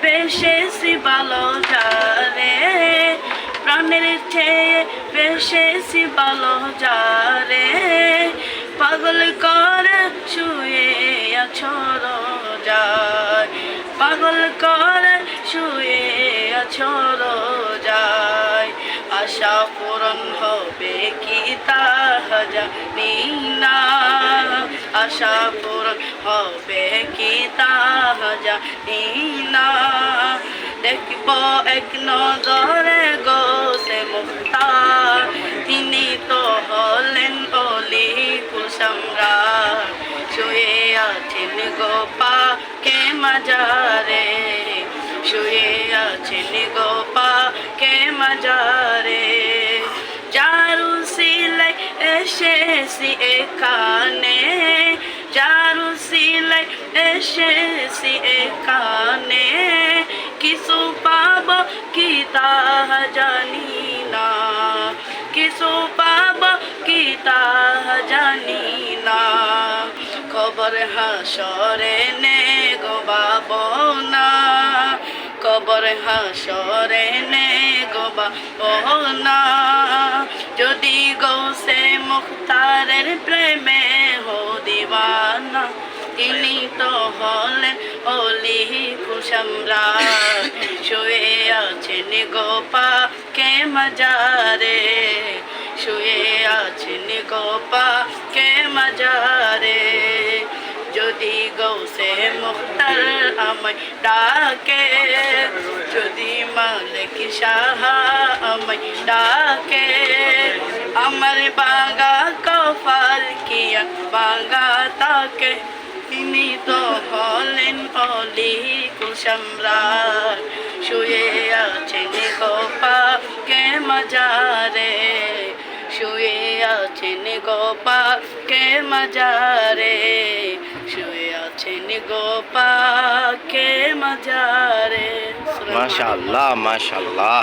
বেশেছি ভালো যারে, প্রাণের চেয়ে বেশেছি ভালো যারে, পাগল করে শুয়ে আছো রোজায়, পাগল করে শুয়ে আছো রোজায়। আশা পূরণ হবে কি তা জানি না, আশা পূরণ হবে কি তা জানি না। দেখব এক নজরে গোসে মুখতার, তিনি তো হলেন অলি কুল সম্রাট। শুয়ে আছেন গো পাকে মাজারে, শুয়ে আছেন গো পাকে মাজারে। যারু সিলাই এসেছি এখানে, যারু সিলাই এসেছি এখানে, কিছু পাব কি তা জানি না, কিছু পাব কি তা জানি না। খবর হাসরে নে গো বাবনা, কবর হাসরে নে গো বাবনা। যদি গৌসে মুখতারের প্রেমে হো দিওয়ানা, তিনি তো হলেন অলি কুল সম্রাট। শুয়ে আছেন গো পাকে মাজারে, শুয়ে আছেন গো পাকে মাজারে। যদি গৌসে মুখতার আমায় ডাকে, যদি মালিক শাহ আমায় ডাকে, আমার বাগা কফার কিয়া বাগা তাকে, তিনি তো হলেন অলি কুল সম্রাট। শুয়ে আছেন গো পাকে মাজারে, শুয়ে আছেন গো পাকে মাজারে, শুয়ে আছেন গো পাকে মাজারে। মাশাআল্লাহ মাশাআল্লাহ।